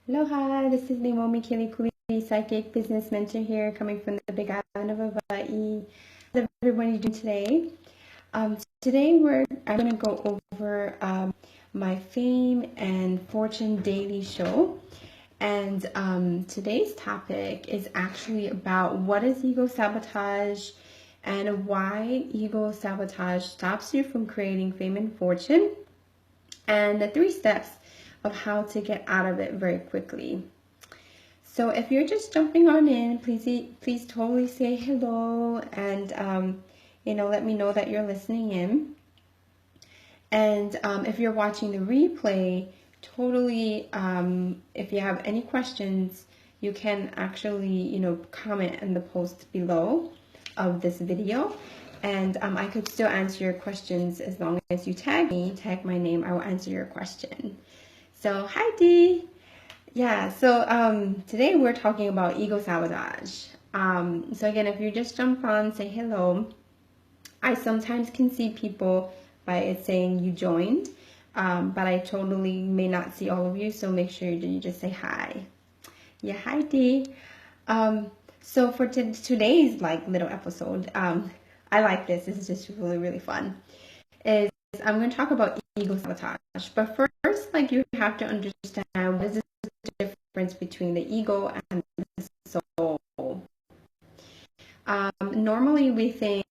Aloha, this is Leimomi Keliikuli, psychic business mentor here, coming from the Big Island of Hawaii. How's everybody doing today? Today I'm going to go over my Fame and Fortune daily show. And today's topic is actually about what is ego sabotage and why ego sabotage stops you from creating fame and fortune, and the 3 steps of how to get out of it very quickly. So if you're just jumping on in, please totally say hello and let me know that you're listening in. And if you're watching the replay, totally, if you have any questions, you can actually comment in the post below of this video. And I could still answer your questions as long as you tag my name, I will answer your question. So, hi Dee! Yeah, so today we're talking about ego sabotage. So again, if you just jump on, say hello. I sometimes can see people by it saying you joined, but I totally may not see all of you, so make sure you just say hi. Yeah, hi Dee! So for today's little episode, I like this. This is just really, really fun. I'm going to talk about ego sabotage. But first, you have to understand what is the difference between the ego and the soul. Normally, we think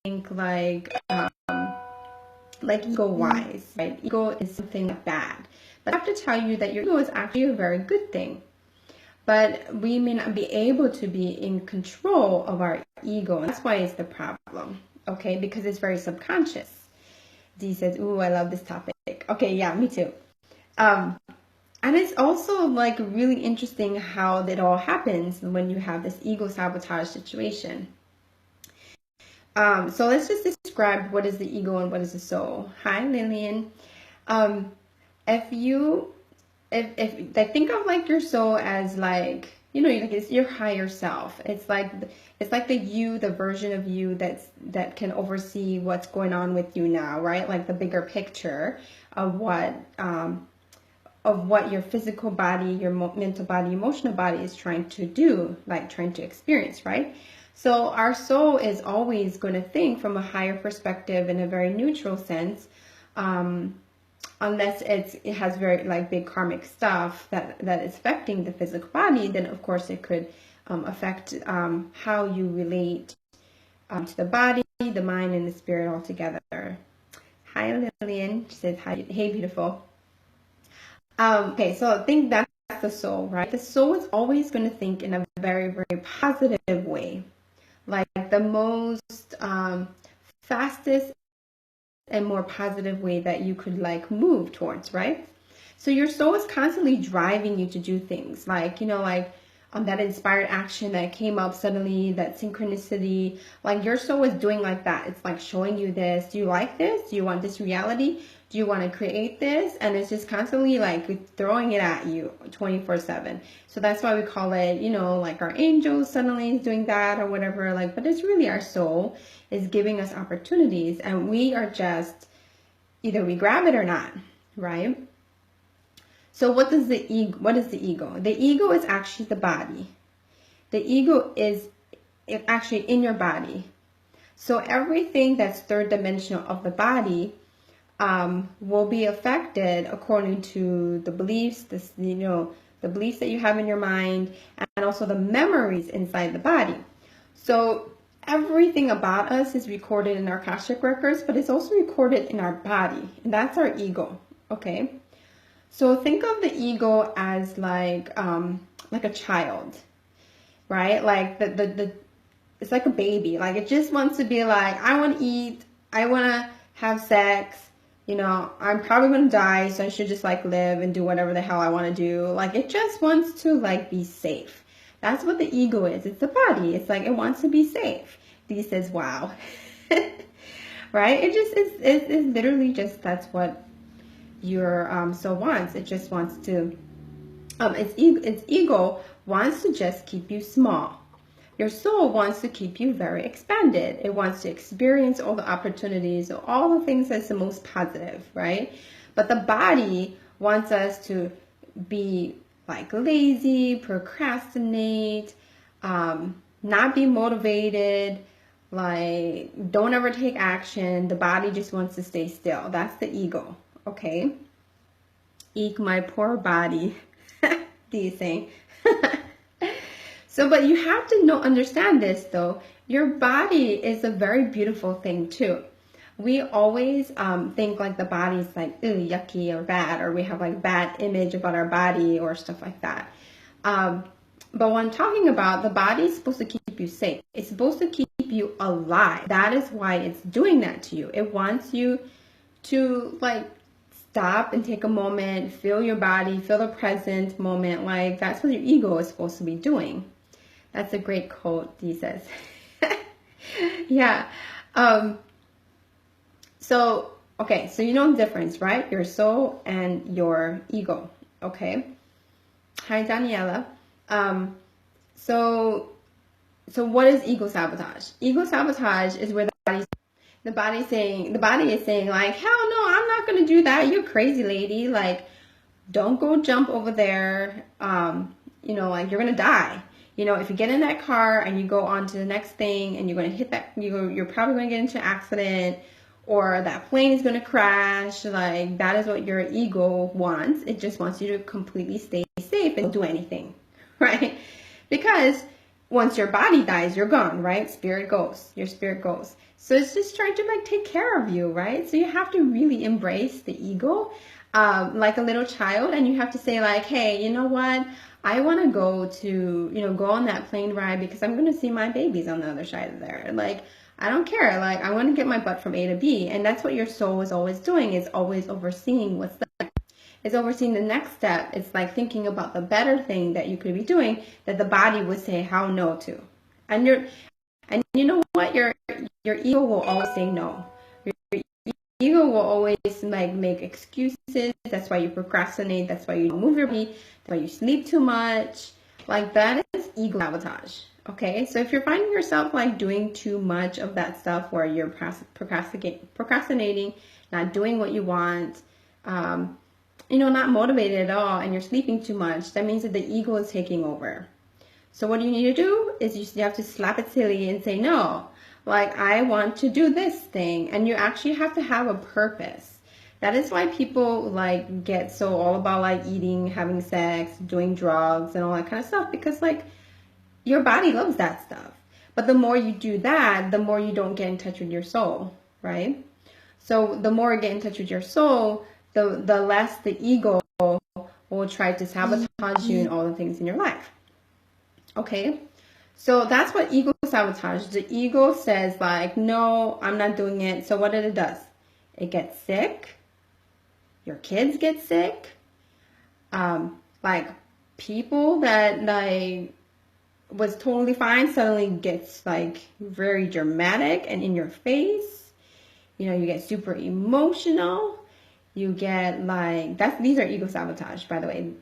ego-wise, right? Ego is something bad. But I have to tell you that your ego is actually a very good thing. But we may not be able to be in control of our ego, and that's why it's the problem, okay? Because it's very subconscious. Dee says, ooh, I love this topic. Okay, yeah, me too. And it's also really interesting how it all happens when you have this ego sabotage situation. So let's just describe what is the ego and what is the soul. Hi, Lillian. If think of your soul as it's your higher self. It's like the version of you that can oversee what's going on with you now, right? Like the bigger picture of what your physical body, your mental body, emotional body is trying to do, trying to experience, right? So our soul is always going to think from a higher perspective in a very neutral sense, unless it has very big karmic stuff that is affecting the physical body. Then of course it could affect how you relate to the body, the mind, and the spirit all together. Hi Lillian, she says hi. Hey beautiful. Okay, so I think that's the soul, right? The soul is always going to think in a very, very positive way, like the most fastest and more positive way that you could move towards, right? So your soul is constantly driving you to do things that inspired action that came up suddenly, that synchronicity, your soul is doing that. It's showing you this. Do you like this? Do you want this reality? Do you want to create this? And it's just constantly throwing it at you 24/7. So that's why we call it, our angels suddenly is doing that or whatever, but it's really our soul is giving us opportunities, and we are just, either we grab it or not, right? So what is the ego? The ego is actually the body. The ego is actually in your body. So everything that's third dimensional of the body will be affected according to the beliefs, the beliefs that you have in your mind, and also the memories inside the body. So everything about us is recorded in our Akashic records, but it's also recorded in our body, and that's our ego, okay? So think of the ego as like a child, right? It's like a baby. It just wants to be I want to eat, I want to have sex, I'm probably going to die, so I should just live and do whatever the hell I want to do. It just wants to be safe. That's what the ego is. It's the body. It's it wants to be safe. Dee says, wow. Right? It's literally just, that's what your soul wants. It just wants to, its ego wants to just keep you small. Your soul wants to keep you very expanded. It wants to experience all the opportunities, all the things that's the most positive, right? But the body wants us to be like lazy, procrastinate, not be motivated, like don't ever take action. The body just wants to stay still. That's the ego, okay? Eek, my poor body, do you think? So, but you have to understand this though. Your body is a very beautiful thing too. We always think like the body's like, ew, yucky or bad, or we have like bad image about our body or stuff like that. But when talking about, the body is supposed to keep you safe. It's supposed to keep you alive. That is why it's doing that to you. It wants you to like stop and take a moment, feel your body, feel the present moment. Like that's what your ego is supposed to be doing. That's a great quote, he says. Yeah. So, okay, so you know the difference, right? Your soul and your ego, okay? Hi, Daniela. So what is ego sabotage? Ego sabotage is where the body is saying like, hell no, I'm not going to do that. You're crazy, lady. Like, don't go jump over there. You know, like you're going to die. You know, if you get in that car and you go on to the next thing and you're going to hit that, you're probably going to get into an accident, or that plane is going to crash. Like, that is what your ego wants. It just wants you to completely stay safe and don't do anything, right? Because once your body dies, you're gone, right? Spirit goes, your spirit goes. So it's just trying to like take care of you, right? So you have to really embrace the ego, like a little child, and you have to say like, hey, you know what? I want to go to, go on that plane ride because I'm going to see my babies on the other side of there. Like, I don't care. Like, I want to get my butt from A to B. And that's what your soul is always doing, is always overseeing what's there. It's overseeing the next step. It's like thinking about the better thing that you could be doing that the body would say how no to. And you know what? Your ego will always say no. Your ego will always like make excuses. That's why you procrastinate. That's why you don't move your body. That's why you sleep too much. Like, that is ego sabotage. Okay, so if you're finding yourself like doing too much of that stuff where you're procrastinating, not doing what you want, not motivated at all, and you're sleeping too much, that means that the ego is taking over. So what you need to do is you have to slap it silly and say, no, like, I want to do this thing. And you actually have to have a purpose. That is why people like get so all about like eating, having sex, doing drugs and all that kind of stuff, because like your body loves that stuff. But the more you do that, the more you don't get in touch with your soul, right? So the more you get in touch with your soul, the less the ego will try to sabotage you and all the things in your life. Okay? So that's what ego sabotage. The ego says like, no, I'm not doing it. So what it does? It gets sick. Your kids get sick. Like people that like was totally fine suddenly gets like very dramatic and in your face. You get super emotional. You get like, these are ego sabotage, by the way.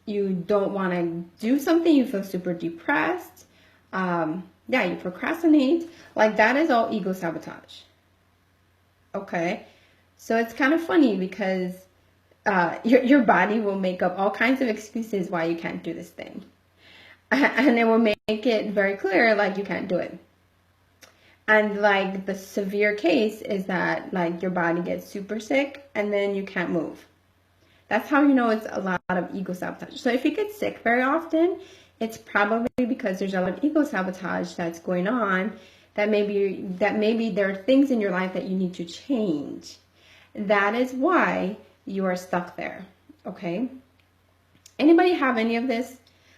You don't want to do something. You feel super depressed. You procrastinate. Like, that is all ego sabotage. Okay. So it's kind of funny because your body will make up all kinds of excuses why you can't do this thing. And it will make it very clear, like, you can't do it. And like the severe case is that like your body gets super sick and then you can't move. That's how you know it's a lot of ego sabotage. So if you get sick very often, it's probably because there's a lot of ego sabotage that's going on, that maybe there are things in your life that you need to change. That is why you are stuck there. Okay? Anybody have any of this?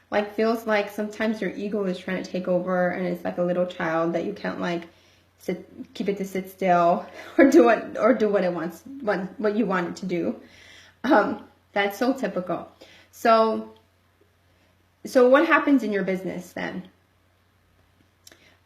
Like, feels like sometimes your ego is trying to take over and it's like a little child that you can't like keep it to sit still or do what it wants, what you want it to do. That's so typical. So what happens in your business then?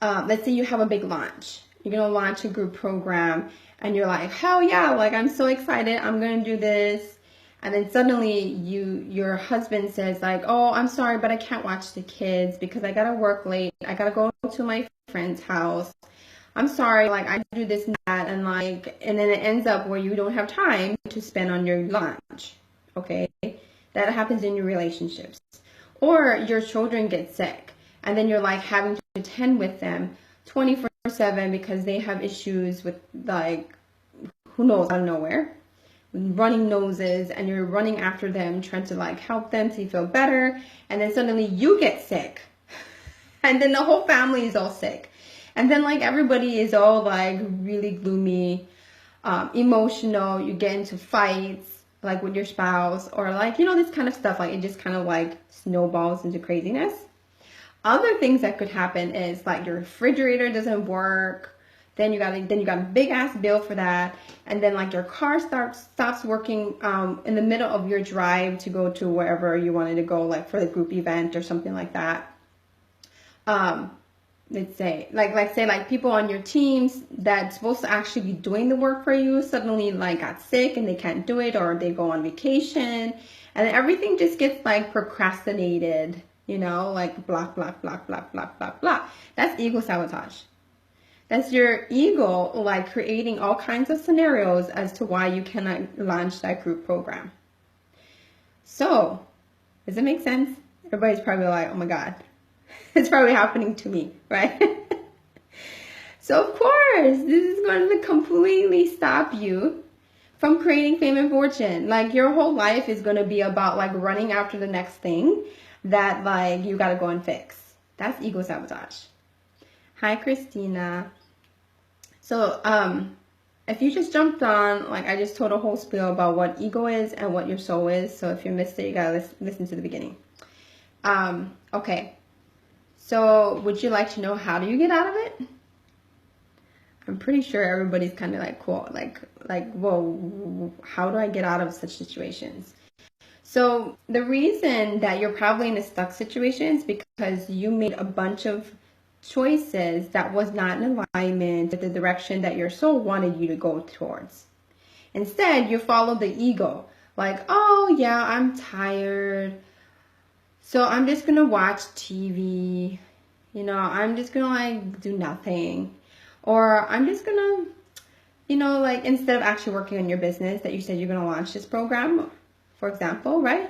Let's say you have a big launch. You're going to launch a group program and you're like, hell yeah, like I'm so excited. I'm going to do this. And then suddenly your husband says like, oh, I'm sorry, but I can't watch the kids because I got to work late. I got to go to my friend's house. I'm sorry, like I do this and that. And then it ends up where you don't have time to spend on your launch. Okay. That happens in your relationships. Or your children get sick, and then you're like having to attend with them 24/7 because they have issues with, like, who knows, out of nowhere, running noses, and you're running after them trying to like help them to feel better, and then suddenly you get sick, and then the whole family is all sick, and then like everybody is all like really gloomy, emotional. You get into fights like with your spouse, or like, you know, this kind of stuff. Like it just kind of like snowballs into craziness. Other things that could happen is like your refrigerator doesn't work. Then you got a big ass bill for that, and then like your car stops working in the middle of your drive to go to wherever you wanted to go, like for the group event or something like that. Let's say like people on your teams that's supposed to actually be doing the work for you suddenly like got sick and they can't do it, or they go on vacation, and then everything just gets like procrastinated, you know, like blah blah blah blah blah blah blah. That's ego sabotage. That's your ego like creating all kinds of scenarios as to why you cannot launch that group program. So, does it make sense? Everybody's probably like, oh my God, it's probably happening to me, right? So of course, this is going to completely stop you from creating fame and fortune. Like your whole life is going to be about like running after the next thing that like you got to go and fix. That's ego sabotage. Hi, Christina. So, if you just jumped on, like I just told a whole spiel about what ego is and what your soul is. So if you missed it, you gotta listen to the beginning. Okay. So would you like to know how do you get out of it? I'm pretty sure everybody's kind of like, cool. Like, whoa, how do I get out of such situations? So the reason that you're probably in a stuck situation is because you made a bunch of choices that was not in alignment with the direction that your soul wanted you to go towards. Instead, you followed the ego. Like, oh yeah, I'm tired, so I'm just gonna watch TV. You know, I'm just gonna like do nothing. Or I'm just gonna, you know, like instead of actually working on your business that you said you're gonna launch this program, for example, right?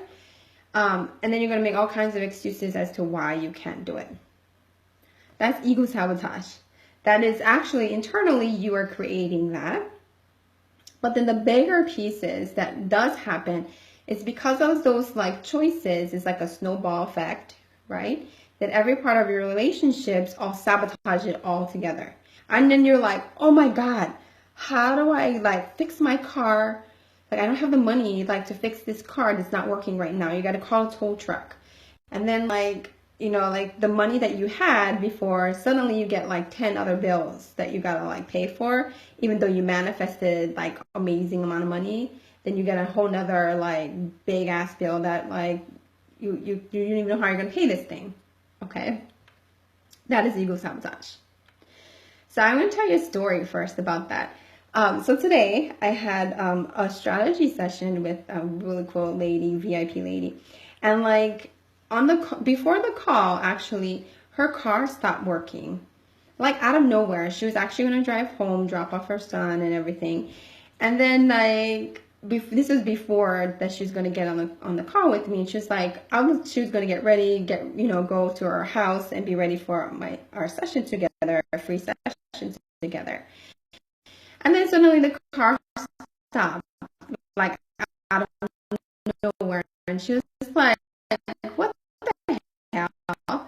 And then you're gonna make all kinds of excuses as to why you can't do it. That's ego sabotage. That is actually internally you are creating that. But then the bigger pieces that does happen is because of those like choices, it's like a snowball effect, right? That every part of your relationships all sabotage it all together. And then you're like, oh my God, how do I like fix my car? Like I don't have the money like to fix this car that's not working right now. You got to call a tow truck. And then like, you know, like the money that you had before, suddenly you get like 10 other bills that you gotta like pay for, even though you manifested like amazing amount of money. Then you get a whole nother like big ass bill that like you don't even know how you're gonna pay this thing. Okay, that is ego sabotage. So I'm gonna tell you a story first about that. So today I had a strategy session with a really cool lady, VIP lady, and like before the call, actually, her car stopped working, like out of nowhere. She was actually going to drive home, drop off her son and everything, and then like this was before that she was going to get on the call with me. And she was like, she was going to get ready, go to her house and be ready for our session together, our free session together. And then suddenly the car stopped, like out of nowhere, and she was just like, what the hell?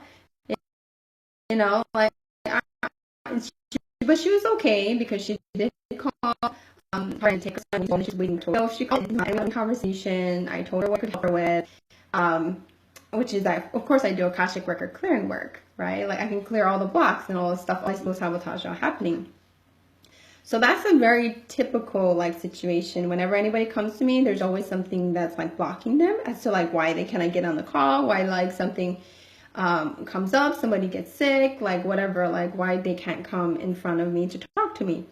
You know, like, but she was okay because she did call, trying to take her son, she was waiting to go. She called, having a conversation. I told her what I could help her with, which is that, of course, I do Akashic record clearing work, right? Like, I can clear all the blocks and all the stuff, all those sabotage are happening. So that's a very typical like situation. Whenever anybody comes to me, there's always something that's like blocking them as to like why they cannot get on the call, why like something comes up, somebody gets sick, like whatever, like why they can't come in front of me to talk to me.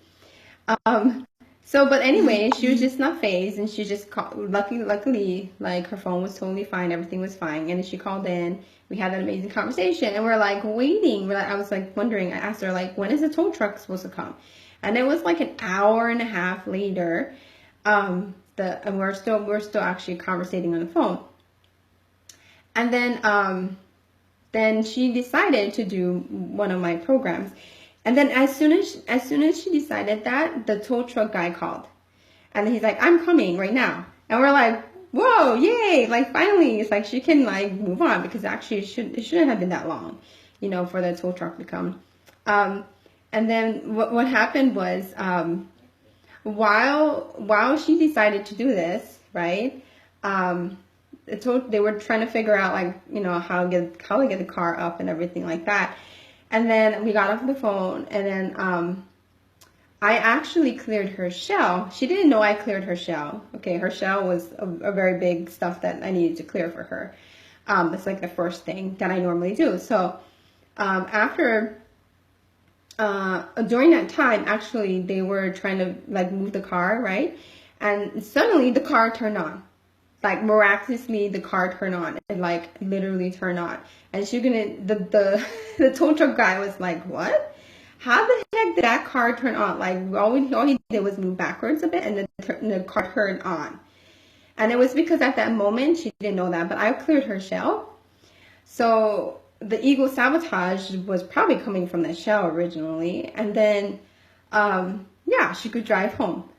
But anyway, she was just not phased, and she just called. Luckily, like her phone was totally fine, everything was fine, and then she called in. We had that amazing conversation, and we're like waiting. I was like wondering. I asked her like, when is the tow truck supposed to come? And it was like an hour and a half later. And we're still actually conversating on the phone. And then she decided to do one of my programs. And then as soon as she decided that, the tow truck guy called. And he's like, I'm coming right now. And we're like, whoa, yay. Like, finally, it's like she can, like, move on, because actually it shouldn't have been that long, you know, for the tow truck to come. And then what happened was, while she decided to do this, right, they were trying to figure out, like, you know, how to get the car up and everything like that. And then we got off the phone, and then I actually cleared her shell. She didn't know I cleared her shell. Okay, her shell was a very big stuff that I needed to clear for her. It's like the first thing that I normally do. So during that time, actually, they were trying to, like, move the car, right? And suddenly the car turned on. Like, miraculously, the car turned on. It, like, literally turned on. And the tow truck guy was like, what? How the heck did that car turn on? Like, all he did was move backwards a bit, and the car turned on. And it was because at that moment, she didn't know that, but I cleared her shell. So the ego sabotage was probably coming from the shell originally. And then, yeah, she could drive home.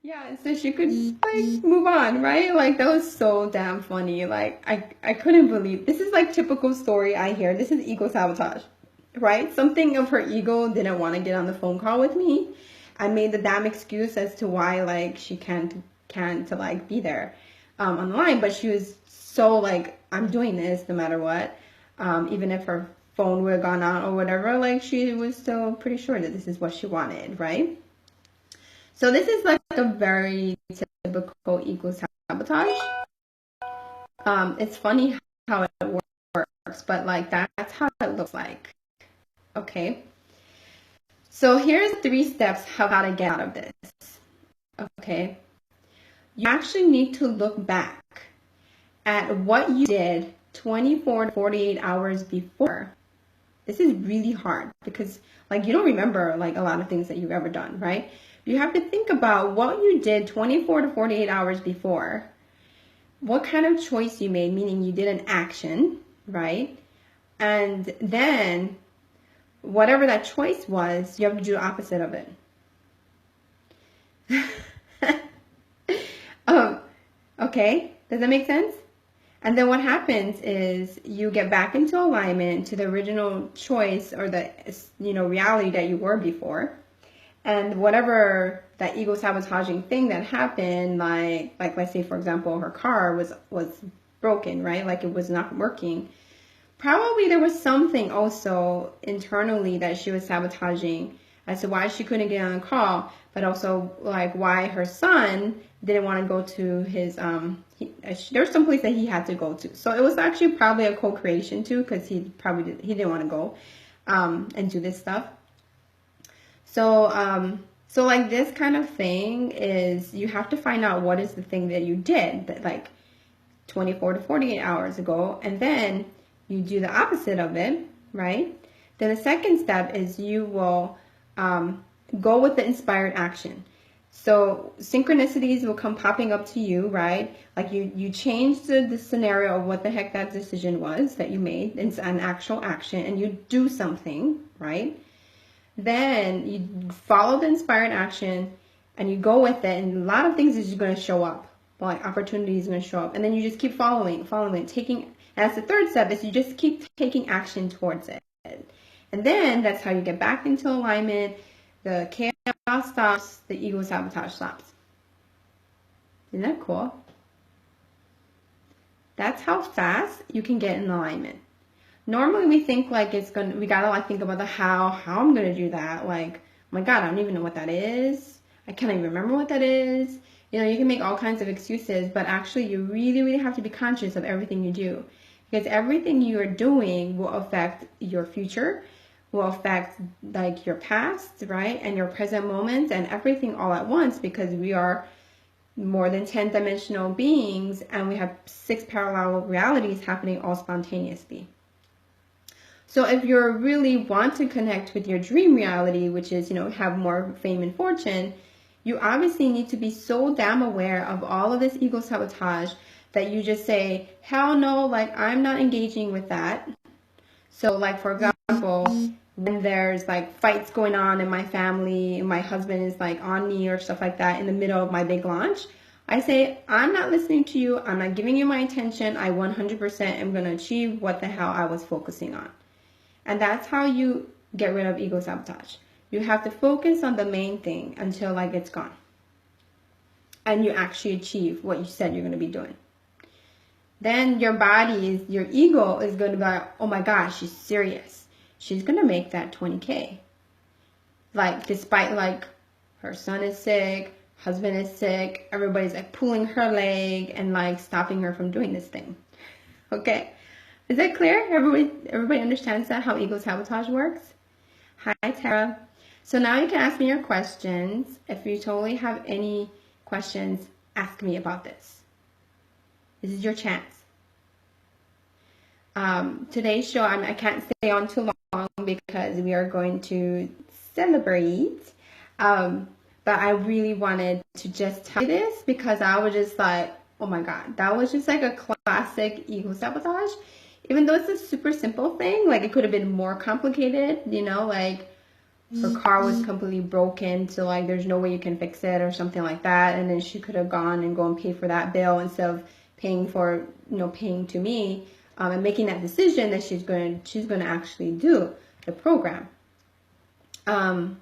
Yeah, so she could, like, move on, right? Like, that was so damn funny. Like, I couldn't believe, this is like typical story I hear. This is ego sabotage, right? Something of her ego didn't want to get on the phone call with me. I made the damn excuse as to why, like, she can't like, be there on the line. But she was so, like, I'm doing this no matter what. Even if her phone would have gone out or whatever, like, she was still pretty sure that this is what she wanted, right? So this is like a very typical ego sabotage. It's funny how it works, but, like, that's how it looks like. Okay. So here's 3 steps how to get out of this. Okay. You actually need to look back at what you did 24 to 48 hours before. This is really hard because, like, you don't remember, like, a lot of things that you've ever done, right? You have to think about what you did 24 to 48 hours before, what kind of choice you made, meaning you did an action, right? And then whatever that choice was, you have to do the opposite of it. Okay, does that make sense? And then what happens is you get back into alignment to the original choice or the, you know, reality that you were before. And whatever that ego sabotaging thing that happened, like let's say, for example, her car was broken, right? Like, it was not working. Probably there was something also internally that she was sabotaging as to why she couldn't get on a call, but also, like, why her son didn't want to go to his, there's some place that he had to go to. So it was actually probably a co-creation too, because he didn't want to go and do this stuff. So, so, like, this kind of thing is, you have to find out what is the thing that you did that, like, 24 to 48 hours ago, and then you do the opposite of it, right? Then the second step is you will go with the inspired action. So synchronicities will come popping up to you, right? Like, you change the scenario of what the heck that decision was that you made. It's an actual action, and you do something, right? Then you follow the inspired action and you go with it, and a lot of things is just going to show up, like opportunities are going to show up, and then you just keep following, taking. And that's the third step, is you just keep taking action towards it, and then that's how you get back into alignment. The chaos stops, the ego sabotage stops. Isn't that cool? That's how fast you can get in alignment. Normally we think, like, we gotta, like, think about the how I'm gonna do that. Like, oh my God, I don't even know what that is. I can't even remember what that is. You know, you can make all kinds of excuses, but actually you really, really have to be conscious of everything you do, because everything you are doing will affect your future, will affect, like, your past, right? And your present moments and everything all at once, because we are more than 10-dimensional beings, and we have 6 parallel realities happening all spontaneously. So if you really want to connect with your dream reality, which is, you know, have more fame and fortune, You obviously need to be so damn aware of all of this ego sabotage that you just say, hell no, like I'm not engaging with that. So like, for example, when there's like fights going on in my family and my husband is like on me or stuff like that in the middle of my big launch, I say, I'm not listening to you. I'm not giving you my attention. I 100% am going to achieve what the hell I was focusing on. And that's how you get rid of ego sabotage. You have to focus on the main thing until like it's gone. And you actually achieve what you said you're going to be doing. Then your ego is going to be like, oh my gosh, she's serious. She's going to make that 20K. Like, despite like her son is sick, husband is sick, everybody's like pulling her leg and like stopping her from doing this thing. Okay? Is that clear? Everybody understands that, how ego sabotage works? Hi, Tara. So now you can ask me your questions. If you totally have any questions, ask me about this. This is your chance. Today's show, I can't stay on too long because we are going to celebrate. But I really wanted to just tell you this because I was just like, oh my God, that was just like a classic ego sabotage. Even though it's a super simple thing, like it could have been more complicated, you know, like her car was completely broken, so like there's no way you can fix it or something like that. And then she could have gone and go and pay for that bill instead of paying for, paying to me, and making that decision that she's going to actually do the program. Who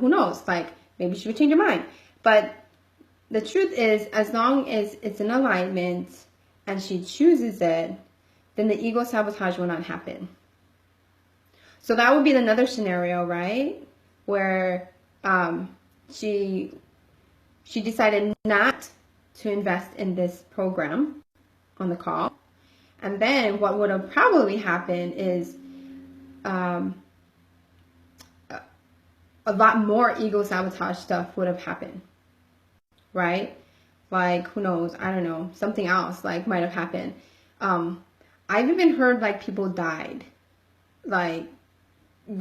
knows? Like maybe she would change her mind. But the truth is, as long as it's in alignment and she chooses it, then the ego sabotage will not happen. So that would be another scenario, right? Where she decided not to invest in this program on the call. And then what would have probably happened is a lot more ego sabotage stuff would have happened, right? Like, who knows? I don't know. Something else like might have happened. I've even heard like people died, like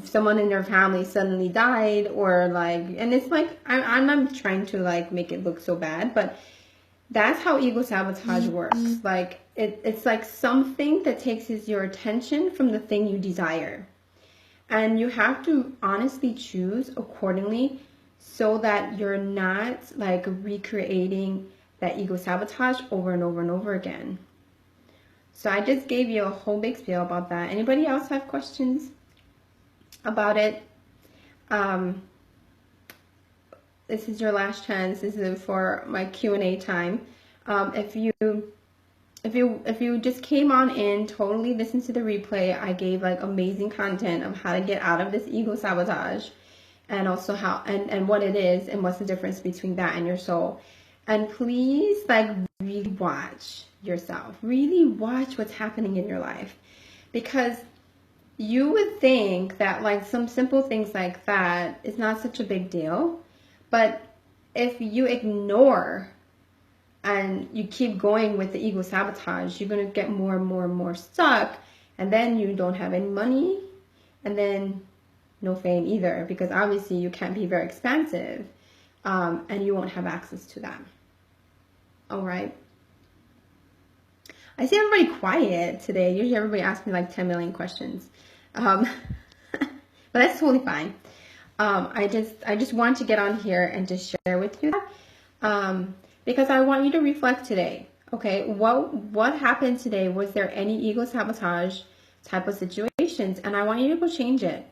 someone in their family suddenly died, or like, and it's like, I'm not trying to like make it look so bad, but that's how ego sabotage works. Like it's like something that takes your attention from the thing you desire. And you have to honestly choose accordingly so that you're not like recreating that ego sabotage over and over and over again. So I just gave you a whole big spiel about that. Anybody else have questions about it? This is your last chance. This is for my Q&A time. If you just came on in, totally listen to the replay. I gave like amazing content of how to get out of this ego sabotage, and also how and what it is and what's the difference between that and your soul. And please like really watch yourself. Really watch what's happening in your life, because you would think that like some simple things like that is not such a big deal, but if you ignore and you keep going with the ego sabotage, you're going to get more and more and more stuck, and then you don't have any money, and then no fame either, because obviously you can't be very expansive, and you won't have access to that. All right. I see everybody quiet today. Usually everybody asks me like 10 million questions. But that's totally fine. I just want to get on here and just share with you that, because I want you to reflect today. Okay, what happened today? Was there any ego sabotage type of situations? And I want you to go change it.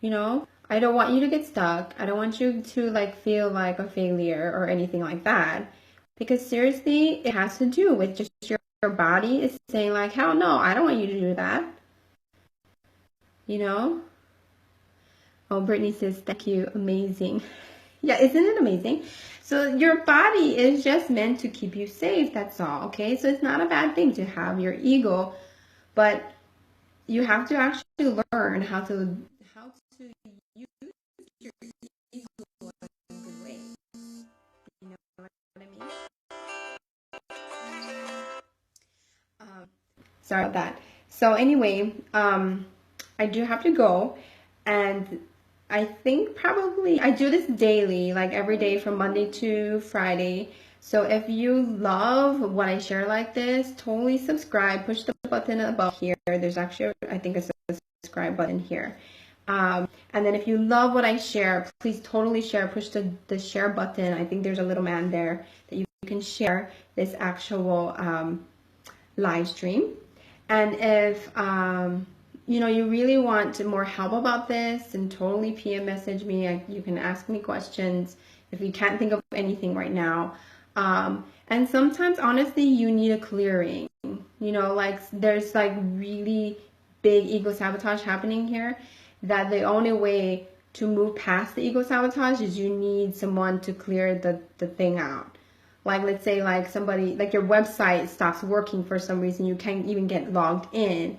I don't want you to get stuck. I don't want you to like feel like a failure or anything like that, because seriously, it has to do with just your body is saying like, hell no, I don't want you to do that. Oh, Brittany says, thank you. Amazing. Yeah, isn't it amazing? So your body is just meant to keep you safe. That's all. Okay. So it's not a bad thing to have your ego, but you have to actually learn how to use your ego in a good way. You know what I mean? Sorry about that. So anyway, I do have to go, and I think probably I do this daily, like every day from Monday to Friday. So if you love what I share like this, totally subscribe. Push the button above here. There's actually, I think, a subscribe button here. And then if you love what I share, please totally share. Push the share button. I think there's a little man there that you can share this actual live stream. And if you know, you really want more help about this, then totally PM message me. You can ask me questions if you can't think of anything right now. And sometimes, honestly, you need a clearing. You know, like there's like really big ego sabotage happening here, that the only way to move past the ego sabotage is you need someone to clear the thing out. Like, let's say like somebody, like your website stops working for some reason, you can't even get logged in.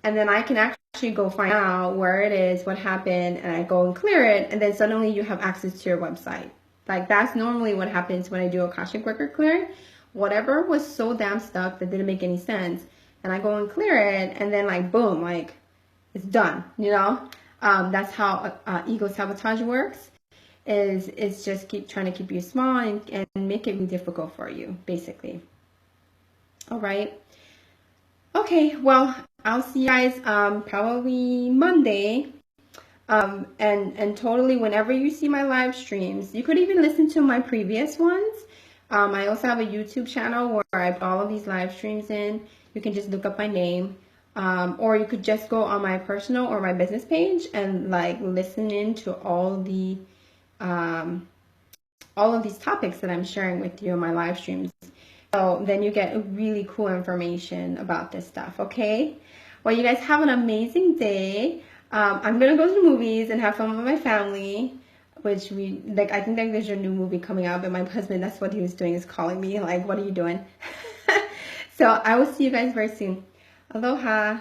And then I can actually go find out where it is, what happened, and I go and clear it, and then suddenly you have access to your website. Like, that's normally what happens when I do Akashic record clearing. Whatever was so damn stuck that didn't make any sense, and I go and clear it, and then like, boom, like, it's done, you know? That's how ego sabotage works, is it's just trying to keep you small and make it really difficult for you, basically. All right. Okay, well, I'll see you guys probably Monday. And totally whenever you see my live streams, you could even listen to my previous ones. I also have a YouTube channel where I put all of these live streams in. You can just look up my name. Or you could just go on my personal or my business page and like listen in to all of these topics that I'm sharing with you on my live streams. So then you get really cool information about this stuff, okay? Well, you guys have an amazing day. I'm going to go to the movies and have fun with my family, which I think that there's a new movie coming out, but my husband, that's what he was doing, is calling me, like, what are you doing? So I will see you guys very soon. Aloha.